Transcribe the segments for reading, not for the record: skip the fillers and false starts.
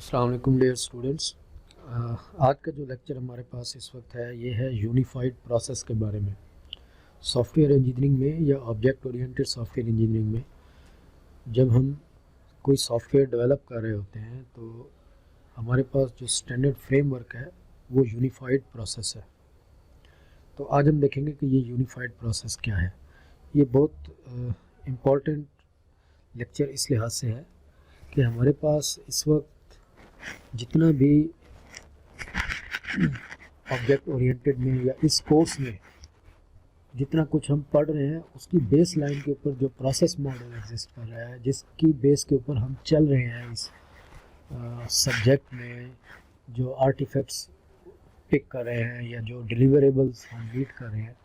अस्सलाम वालेकुम dear students. आज का जो लेक्चर हमारे पास इस वक्त है ये है यूनिफाइड प्रोसेस के बारे में। सॉफ्टवेयर इंजीनियरिंग में या ऑब्जेक्ट ओरिएंटेड सॉफ्टवेयर इंजीनियरिंग में जब हम कोई सॉफ्टवेयर डेवलप कर रहे होते हैं तो हमारे पास जो स्टैंडर्ड फ्रेमवर्क है वो यूनिफाइड प्रोसेस है। तो आज हम देखेंगे कि ये यूनिफाइड प्रोसेस क्या है। ये बहुत इम्पॉर्टेंट लेक्चर इस लिहाज से है कि हमारे पास इस वक्त जितना भी ऑब्जेक्ट ओरिएंटेड में या इस कोर्स में जितना कुछ हम पढ़ रहे हैं उसकी बेस लाइन के ऊपर जो प्रोसेस मॉडल एग्जिस्ट कर रहा है, जिसकी बेस के ऊपर हम चल रहे हैं इस सब्जेक्ट में, जो आर्टिफैक्ट्स पिक कर रहे हैं या जो डिलीवरेबल्स हम रीड कर रहे हैं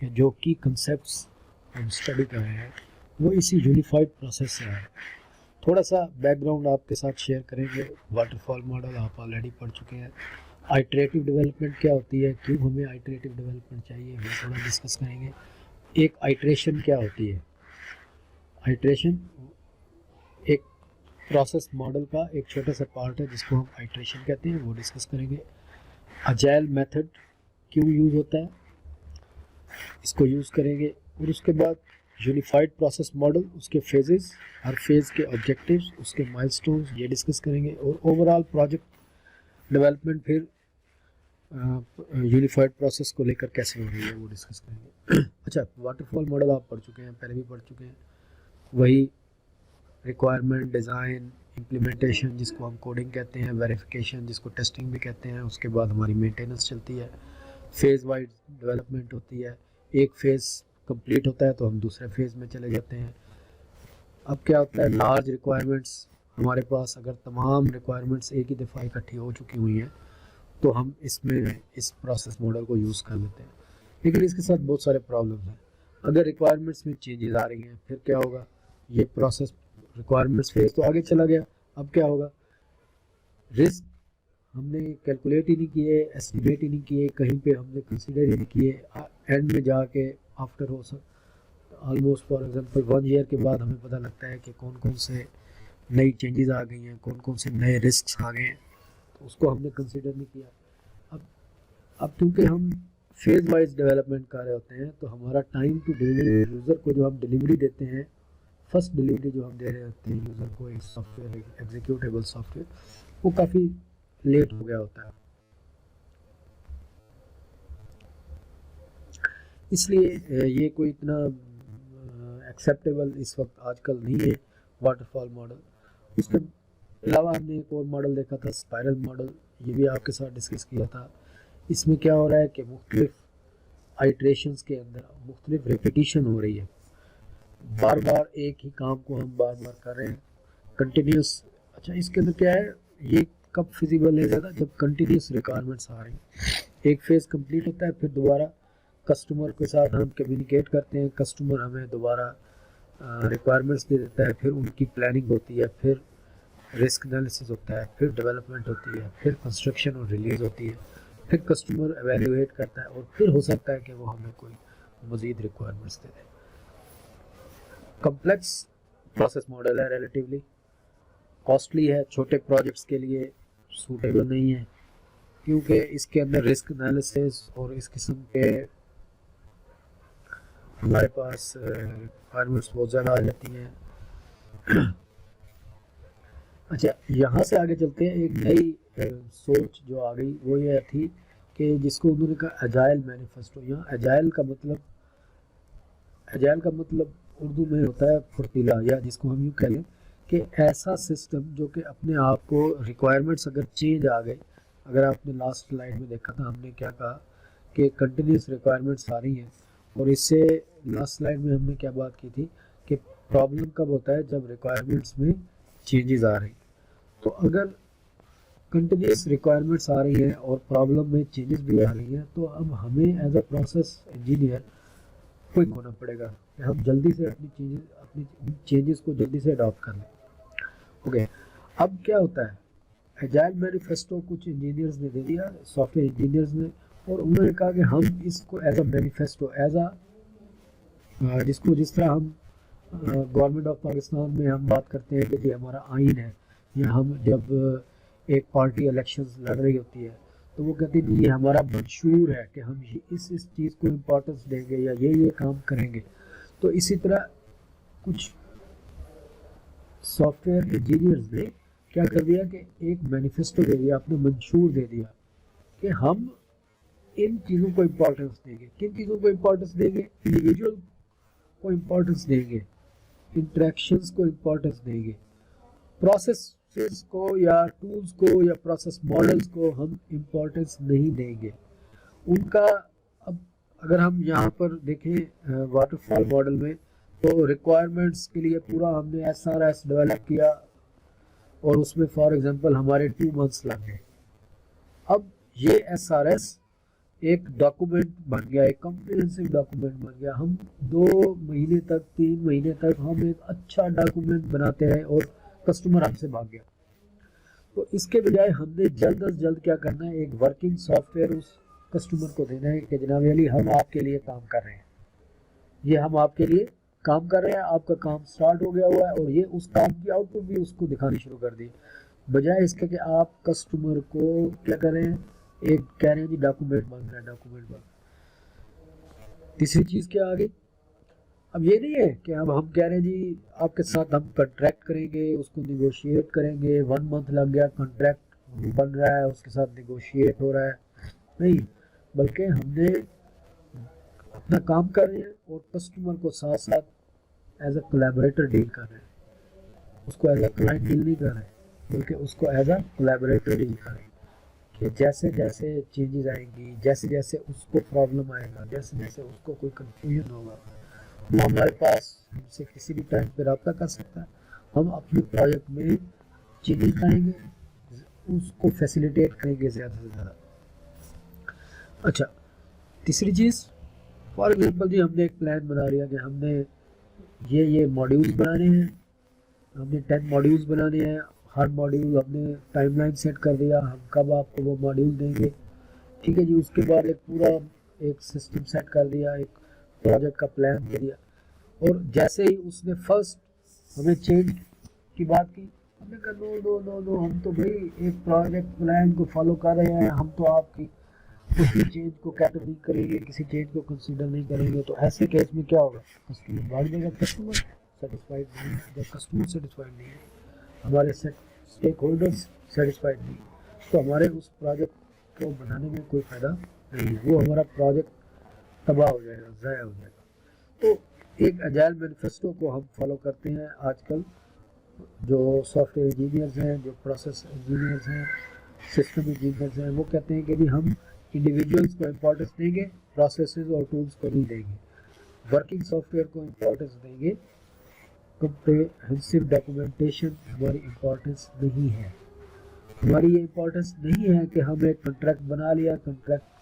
या जो की कंसेप्ट्स हम स्टडी कर रहे हैं, वो इसी यूनिफाइड प्रोसेस से है। थोड़ा सा बैकग्राउंड आपके साथ शेयर करेंगे। वाटरफॉल मॉडल आप ऑलरेडी पढ़ चुके हैं। आइटरेटिव डेवलपमेंट क्या होती है, क्यों हमें आइटरेटिव डेवलपमेंट चाहिए, वो थोड़ा डिस्कस करेंगे। एक आइटरेशन क्या होती है। आइटरेशन एक प्रोसेस मॉडल का एक छोटा सा पार्ट है जिसको हम आइटरेशन कहते हैं, वो डिस्कस करेंगे। अजाइल मेथड क्यों यूज़ होता है, इसको यूज़ करेंगे। और उसके बाद यूनिफाइड प्रोसेस मॉडल, उसके फेजेस, हर फेज़ के ऑब्जेक्टिव्स, उसके माइलस्टोन्स, ये डिस्कस करेंगे। और ओवरऑल प्रोजेक्ट डेवलपमेंट फिर यूनिफाइड प्रोसेस को लेकर कैसे हो रही है वो डिस्कस करेंगे। अच्छा, वाटरफॉल मॉडल आप पढ़ चुके हैं, पहले भी पढ़ चुके हैं। वही रिक्वायरमेंट, डिज़ाइन, इम्प्लीमेंटेशन जिसको हम कोडिंग कहते हैं, वेरिफिकेशन जिसको टेस्टिंग भी कहते हैं, उसके बाद हमारी मेंटेनेंस चलती है, फेज़ वाइज डेवलपमेंट होती है। एक फ़ेज़ कंप्लीट होता है तो हम दूसरे फेज़ में चले जाते हैं। अब क्या होता है, लार्ज रिक्वायरमेंट्स हमारे पास, अगर तमाम रिक्वायरमेंट्स एक ही दफ़ा इकट्ठी हो चुकी हुई हैं तो हम इसमें इस प्रोसेस मॉडल को यूज़ कर लेते हैं। लेकिन इसके साथ बहुत सारे प्रॉब्लम्स हैं। अगर रिक्वायरमेंट्स में चेंजेस आ रही हैं फिर क्या होगा, ये प्रोसेस रिक्वायरमेंट्स फेज़ तो आगे चला गया, अब क्या होगा, रिस्क हमने कैलकुलेट ही नहीं किए, एस्टिमेट ही नहीं किए, कहीं पे हमने कंसिडर ही नहीं किए, एंड में जाके आफ्टर हो सकता ऑलमोस्ट फॉर एग्जांपल 1 ईयर के बाद हमें पता लगता है कि कौन कौन से नई चेंजेस आ गई हैं, कौन कौन से नए रिस्क आ गए हैं, तो उसको हमने कंसिडर नहीं किया। अब क्योंकि हम फेज़ वाइज डेवलपमेंट कर रहे होते हैं तो हमारा टाइम टू डिलीवरी, यूज़र को जो हम डिलीवरी देते हैं, फर्स्ट डिलीवरी जो हम दे रहे होते हैं यूज़र को एक सॉफ्टवेयर, एग्जीक्यूटेबल सॉफ्टवेयर, वो काफ़ी लेट हो गया होता है। इसलिए ये कोई इतना एक्सेप्टेबल इस वक्त आजकल नहीं है वाटरफॉल मॉडल। इसके अलावा हमने एक और मॉडल देखा था, स्पाइरल मॉडल, ये भी आपके साथ डिस्कस किया था। इसमें क्या हो रहा है कि मुख्तलिफ आइट्रेशंस के अंदर मुख्तलिफ रिपीटिशन हो रही है, बार बार एक ही काम को हम बार बार कर रहे हैं, कंटिन्यूस। अच्छा, इसके अंदर क्या है, ये कब फिजिबल है ज़्यादा, जब कंटिन्यूस रिक्वायरमेंट्स आ रही हैं। एक फेज़ कंप्लीट होता है, फिर दोबारा कस्टमर के साथ हम कम्युनिकेट करते हैं, कस्टमर हमें दोबारा रिक्वायरमेंट्स दे देता है, फिर उनकी प्लानिंग होती है, फिर रिस्क एनालिसिस होता है, फिर डेवलपमेंट होती है, फिर कंस्ट्रक्शन और रिलीज़ होती है, फिर कस्टमर एवेल्युएट करता है और फिर हो सकता है कि वो हमें कोई मज़ीद रिक्वायरमेंट्स दे दे। कम्प्लेक्स प्रोसेस मॉडल है, रिलेटिवली कॉस्टली है, छोटे प्रोजेक्ट्स के लिए सूटेबल नहीं है क्योंकि इसके अंदर रिस्क एनालिसिस और इस किस्म के हमारे पास रिक्वायरमेंट्स बहुत ज़्यादा आ जाती हैं। अच्छा, यहाँ से आगे चलते हैं। एक नई सोच जो आ गई वो ये थी कि जिसको उन्होंने कहा एजाइल मैनिफेस्टो। यहाँ एजाइल का मतलब उर्दू में होता है फुर्तीला, या जिसको हम यूँ कह लें कि ऐसा सिस्टम जो कि अपने आप को रिक्वायरमेंट्स अगर चेंज आ गए, अगर आपने लास्ट स्लाइड में देखा था हमने क्या कहा कि कंटिन्यूस रिक्वायरमेंट्स आ रही हैं, और इससे लास्ट स्लाइड में हमने क्या बात की थी कि प्रॉब्लम कब होता है, जब रिक्वायरमेंट्स में चेंजेस आ रही। तो अगर कंटिन्यूस रिक्वायरमेंट्स आ रही हैं और प्रॉब्लम में चेंजेस भी आ रही हैं तो अब हमें as a process engineer quick होना पड़ेगा कि हम जल्दी से अपनी चेंजेस को जल्दी से अडॉप्ट कर लें। ओके, अब क्या होता है, एजाइल मैनिफेस्टो कुछ इंजीनियर्स ने दे दिया, सॉफ्टवेयर इंजीनियर्स ने, और उन्होंने कहा कि हम इसको एज अ मैनिफेस्टो, जिसको जिस तरह हम गवर्नमेंट ऑफ पाकिस्तान में हम बात करते हैं कि ये हमारा आइन है या हम जब एक पार्टी इलेक्शंस लड़ रही होती है तो वो कहती है ये हमारा मंशूर है कि हम इस चीज़ को इम्पोर्टेंस देंगे या ये काम करेंगे। तो इसी तरह कुछ सॉफ्टवेयर इंजीनियर्स ने क्या कर दिया कि एक मैनिफेस्टो दे दिया, अपना मंशूर दे दिया कि हम इन चीज़ों को इम्पोर्टेंस देंगे। किन चीज़ों को इम्पोर्टेंस देंगे? इंडिविजुअल को इम्पोर्टेंस देंगे, इंटरेक्शंस को इम्पोर्टेंस देंगे, प्रोसेस को या टूल्स को या प्रोसेस मॉडल्स को हम इम्पोर्टेंस नहीं देंगे उनका। अब अगर हम यहाँ पर देखें वाटरफॉल मॉडल में तो रिक्वायरमेंट्स के लिए पूरा हमने SRS डेवलप किया और उसमें फॉर एग्जांपल हमारे 2 मंथ्स लग गए। अब ये SRS एक डॉक्यूमेंट बन गया, एक कॉम्प्रिहेंसिव डॉक्यूमेंट बन गया। हम 2 महीने तक 3 महीने तक हम एक अच्छा डॉक्यूमेंट बनाते रहे और कस्टमर हमसे भाग गया। तो इसके बजाय हमने जल्द अज जल्द क्या करना है, एक वर्किंग सॉफ्टवेयर उस कस्टमर को देना है कि जनाब अली हम आपके लिए काम कर रहे हैं, ये हम आपके लिए काम कर रहे हैं, आपका काम स्टार्ट हो गया हुआ है और ये उस काम की आउटपुट भी उसको दिखानी शुरू कर दी, बजाय इसके कि आप कस्टमर को क्या कर रहे हैं, एक कह रहे हैं जी डॉक्यूमेंट मांग रहा है, डॉक्यूमेंट मांग। तीसरी चीज़ क्या आ गई? अब ये नहीं है कि अब हम कह रहे हैं जी आपके साथ हम कॉन्ट्रैक्ट करेंगे, उसको निगोशिएट करेंगे, 1 मंथ लग गया, कॉन्ट्रैक्ट बन रहा है, उसके साथ निगोशिएट हो रहा है, नहीं, बल्कि हमने अपना काम कर रहे हैं और कस्टमर को साथ साथ एज अ कोलैबोरेटर डील कर रहे हैं, उसको एज अ क्लाइंट डील नहीं कर रहे हैं, बल्कि उसको एज अ कोलैबोरेटर डील कर रहे हैं कि जैसे जैसे चेंजेस आएंगी, जैसे जैसे उसको प्रॉब्लम आएगा, जैसे जैसे उसको कोई कंफ्यूजन होगा, वो हमारे पास हमसे किसी भी टाइम पे रब्ता कर सकता है। हम अपने प्रोजेक्ट में चेंजेस लाएंगे, उसको फैसिलिटेट करेंगे ज़्यादा से ज़्यादा। अच्छा, तीसरी चीज़ फॉर एग्जांपल जी हमने एक प्लान बना लिया कि हमने ये मॉड्यूल्स बनाने हैं, हमने 10 मॉड्यूल्स बनाने हैं, हर मॉड्यूल हमने टाइमलाइन सेट कर दिया, हम कब आपको वो मॉड्यूल देंगे, ठीक है जी। उसके बाद एक पूरा एक सिस्टम सेट कर दिया, एक प्रोजेक्ट का प्लान दे दिया, और जैसे ही उसने फर्स्ट हमें चेंज की बात की, हमने कहा नो नो नो नो, हम तो भाई एक प्रोजेक्ट प्लान को फॉलो कर रहे हैं, हम तो आपकी किसी चेंज को कैटर नहीं करेंगे, किसी चेंज को कंसीडर नहीं करेंगे। तो ऐसे केस में क्या होगा, कस्टमर भाग देगा, कस्टमर सेटिस्फाइड नहीं है। जब कस्टमर सेटिस्फाइड नहीं है, हमारे स्टेक होल्डर्स सेटिस्फाइड नहीं, तो हमारे उस प्रोजेक्ट को बनाने में कोई फ़ायदा नहीं है, वो हमारा प्रोजेक्ट तबाह हो जाएगा, ज़ाया हो जाएगा। तो एक एजाइल मैनिफेस्टो को हम फॉलो करते हैं आजकल, जो सॉफ्टवेयर इंजीनियर्स हैं, जो प्रोसेस इंजीनियर्स हैं, सिस्टम इंजीनियर्स हैं, वो कहते हैं कि भी हम इंडिविजुअल्स को इम्पोर्टेंस देंगे, प्रोसेसेस और टूल्स को नहीं देंगे, वर्किंग सॉफ्टवेयर को इम्पोर्टेंस देंगे, कम्प्रिहेंसिव डॉक्यूमेंटेशन हमारी इम्पोर्टेंस नहीं है। हमारी ये इम्पोर्टेंस नहीं है कि हम एक कॉन्ट्रैक्ट बना लिया, कॉन्ट्रैक्ट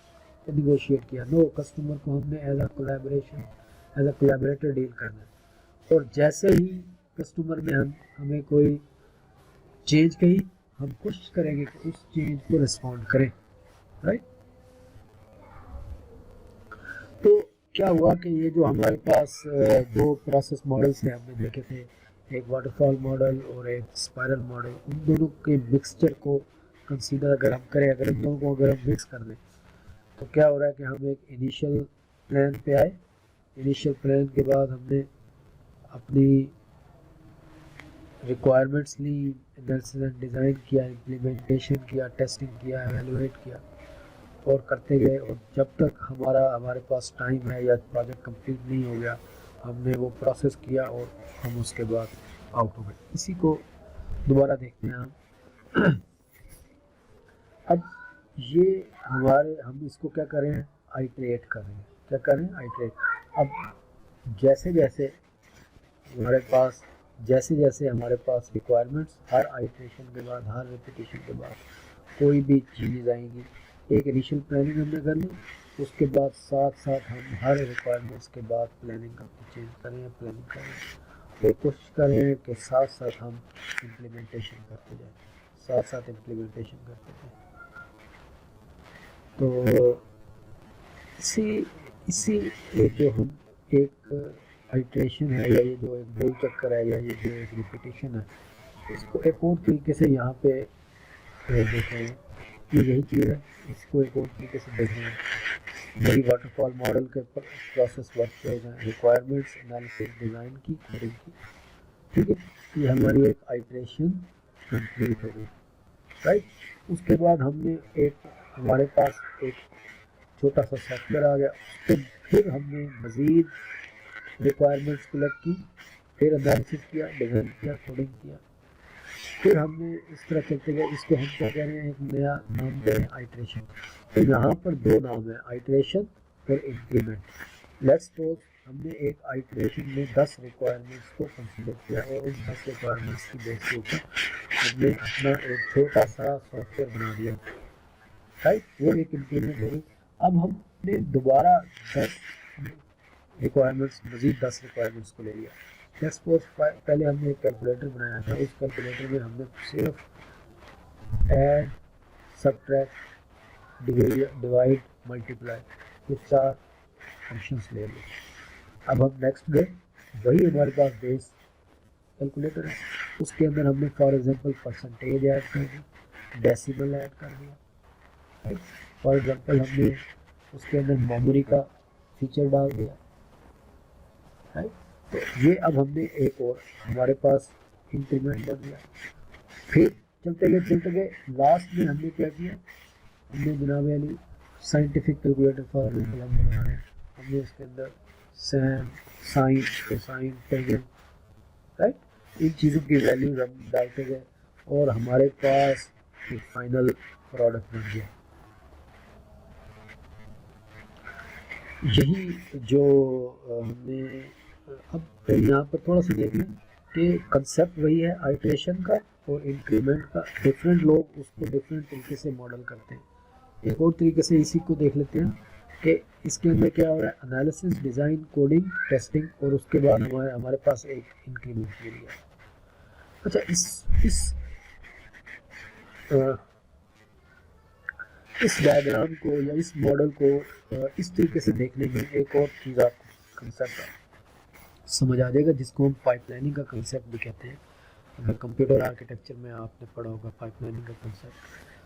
निगोशिएट किया, नो, कस्टमर को हमने as a collaboration, as a collaborator deal करना है। और जैसे ही कस्टमर ने हमें कोई चेंज कही, हम कोशिश करेंगे कि उस चेंज को रिस्पॉन्ड करें, राइट। तो क्या हुआ कि ये जो हमारे पास 2 प्रोसेस मॉडल्स थे हमने देखे थे, एक वाटरफॉल मॉडल और एक स्पाइरल मॉडल, उन दोनों के मिक्सचर को कंसीडर अगर हम करें, अगर इन दोनों को अगर हम मिक्स कर दें, तो क्या हो रहा है कि हम एक इनिशियल प्लान पे आए। इनिशियल प्लान के बाद हमने अपनी रिक्वायरमेंट्स ली, एनालिसिस एंड डिज़ाइन किया, इम्प्लीमेंटेशन किया, टेस्टिंग किया, एवेलुएट किया और करते गए, और जब तक हमारे पास टाइम है या प्रोजेक्ट कंप्लीट नहीं हो गया, हमने वो प्रोसेस किया और हम उसके बाद आउट हो गए। इसी को दोबारा देखते हैं हम। अब ये हम इसको क्या करें, आइटरेट कर रहे हैं, क्या करें, आइटरेट। अब जैसे जैसे हमारे पास रिक्वायरमेंट्स, हर आइटरेशन के बाद, हर रिपीटेशन के बाद कोई भी चीज़ आएंगी, एक इनिशियल प्लानिंग हमने कर ली, उसके बाद साथ साथ हम हर रिक्वायरमेंट्स के बाद प्लानिंग का चेंज करें, प्लानिंग करें, और कोशिश करें कि साथ साथ हम इम्प्लीमेंटेशन करते जाएं, साथ साथ इम्प्लीमेंटेशन करते जाएं। तो इसी जो हम एक आइटरेशन है, या ये जो एक गोल चक्कर है, या ये जो एक रिपीटेशन है, इसको एक और तरीके से यहाँ पे देखें, ये यही चीज़ है, इसको एक और तरीके से देखें। वही वाटरफॉल मॉडल के प्रोसेस वर्क फ्लोज हैं, रिक्वायरमेंट्स एनालिसिस, डिज़ाइन की, कोडिंग की, ठीक है। ये हमारी एक आइटरेशन कंप्लीट हो गई, राइट। उसके बाद हमने एक हमारे पास एक छोटा सा सॉफ्टवेयर आ गया, उसके फिर हमने मज़ीद रिक्वायरमेंट्स कलेक्ट की, फिर एनालिसिस किया, डिज़ाइन किया, कोडिंग किया, फिर हमने इस तरह चलते गए। इसको हम क्या कह रहे हैं, एक नया नाम दे रहे हैं आइटरेशन। तो यहाँ पर दो नाम है, आइटरेशन और इंक्रीमेंट। लेट्स सपोज हमने एक आइटरेशन में 10 रिक्वायरमेंट्स को कंसीडर किया और उन 10 रिक्वायरमेंट्स की बेस के ऊपर हमने अपना एक छोटा सा सॉफ्टवेयर बना दिया, राइट। वो एक इंक्रीमेंट हो गई। अब हमने दोबारा 10 रिक्वायरमेंट्स, मजीद 10 रिक्वायरमेंट्स को ले लिया। लेट्स सपोज पहले हमने एक कैलकुलेटर बनाया था, उस कैलकुलेटर में हमने सिर्फ ऐड, सब्ट्रैक्ट, डिवाइड, मल्टीप्लाई, ये 4 फंक्शंस ले लिए। अब हम नेक्स्ट गए, वही हमारे पास बेस कैलकुलेटर है, उसके अंदर हमने फॉर एग्जांपल परसेंटेज ऐड कर दी, डेसिमल ऐड कर दिया, फॉर एग्जांपल हमने उसके अंदर मेमोरी का फीचर डाल दिया, राइट। तो ये अब हमने एक और हमारे पास इंक्रीमेंट कर दिया। फिर चलते गए लास्ट में हमने क्या किया, हमने जनाब Ali scientific calculator for example हम बना रहे हैं, हमने इसके अंदर sin, sine, cosine, tangent, right, इन चीज़ों की वैल्यूज हम डालते गए और हमारे पास एक फाइनल प्रोडक्ट बन गया। यही जो हमने अब यहाँ पर थोड़ा सा देख लें कि कंसेप्ट वही है आइटरेशन का और इंक्रीमेंट का, डिफरेंट लोग उसको डिफरेंट तरीके से मॉडल करते हैं। एक और तरीके से इसी को देख लेते हैं कि इसके अंदर क्या हो रहा है, एनालिसिस, डिज़ाइन, कोडिंग, टेस्टिंग, और उसके बाद हमारे पास एक इंक्रीमेंट मिल गया। अच्छा, इस डायग्राम को या इस मॉडल को इस तरीके से देखने में एक और चीज़ आपको कंसेप्ट समझ आ जाएगा, जिसको हम पाइपलाइनिंग का कंसेप्ट भी कहते हैं। अगर कंप्यूटर आर्किटेक्चर में आपने पढ़ा होगा पाइपलाइनिंग का कंसेप्ट,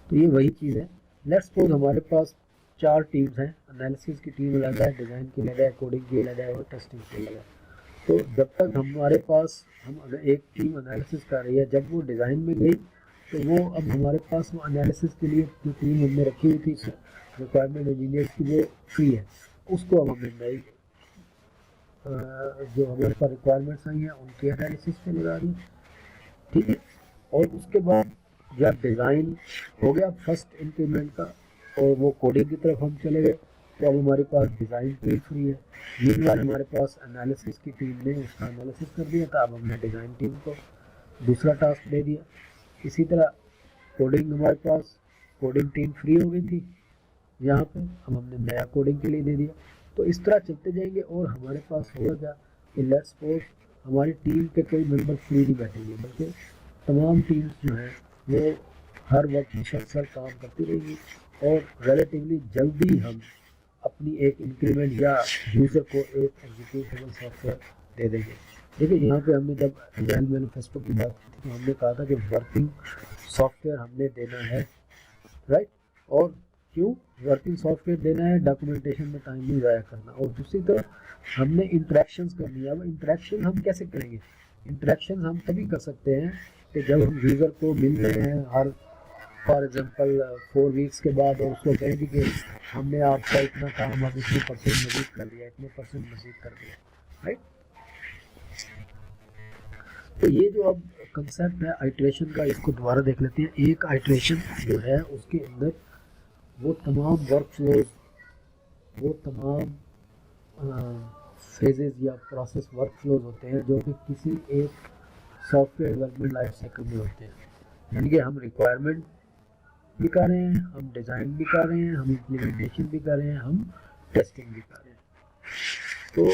तो ये वही चीज़ है। लेट्स सपोज हमारे पास 4 टीम्स हैं, एनालिसिस की टीम अलग है, डिज़ाइन की अलग है, कोडिंग की अलग है और टेस्टिंग की अलग है। तो जब तक हमारे पास एक टीम एनालिसिस कर रही है, जब वो डिज़ाइन में गई तो वो अब हमारे पास वो एनालिसिस के लिए जो टीम हमने रखी हुई थी रिक्वायरमेंट इंजीनियर्स की, वो फ्री है, उसको अब हमने नई जो हमारे पास रिक्वायरमेंट्स आई हैं उनके एनालिसिस पे लगा दी, ठीक है। और उसके बाद जब डिज़ाइन हो गया फर्स्ट इंक्रीमेंट का और वो कोडिंग की तरफ हम चले गए, तो अब हमारे पास डिज़ाइन टीम फ्री है। मीनवाइल हमारे पास एनालिसिस की टीम ने उसका एनालिसिस कर दिया था, अब हमने डिज़ाइन टीम को दूसरा टास्क दे दिया। इसी तरह कोडिंग हमारे पास कोडिंग टीम फ्री हो गई थी यहाँ पे, अब हमने नया कोडिंग के लिए दे दिया। तो इस तरह चलते जाएंगे और हमारे पास होगा क्या कि लेट्स सपोज हमारी टीम के कोई मेंबर फ्री नहीं बैठेंगे, बल्कि तमाम टीम्स जो हैं वो हर वक्त मुसलसल काम करती रहेगी और रिलेटिवली जल्दी हम अपनी एक इंक्रीमेंट या यूज़र को एक एग्जीक्यूटेबल सॉफ्टवेयर दे देंगे। देखिए यहाँ पे हमने जब एजाइल मैनिफेस्टो की बात की थी तो हमने कहा था कि वर्किंग सॉफ्टवेयर हमने देना है, राइट। और क्यों वर्किंग सॉफ्टवेयर देना है, डॉक्यूमेंटेशन में टाइम नहीं ज़ाया करना। और दूसरी तरफ हमने इंटरेक्शंस करनी है। अब इंटरेक्शन हम कैसे करेंगे, इंटरेक्शन हम तभी कर सकते हैं कि जब हम यूज़र को मिल रहे हैं हर फॉर एग्जांपल 4 वीक्स के बाद, और उसको कहेंगे कि हमने आपका इतना काम अब इतने परसेंट मजीद कर दिया, इतने परसेंट मजीद कर दिया, राइट। तो ये जो अब कंसेप्ट है आइटरेशन का, इसको दोबारा देख लेते हैं। एक आइटरेशन जो है उसके अंदर वो तमाम वर्क फ्लोज, वो तमाम फेजेस या प्रोसेस वर्क फ्लोज होते हैं जो कि किसी एक सॉफ्टवेयर डेवलपमेंट लाइफ साइकिल में होते हैं। यानी कि हम रिक्वायरमेंट भी कर रहे हैं, हम डिज़ाइन भी कर रहे हैं, हम इम्प्लीमेंटेशन भी कर रहे हैं, हम टेस्टिंग भी कर रहे हैं। तो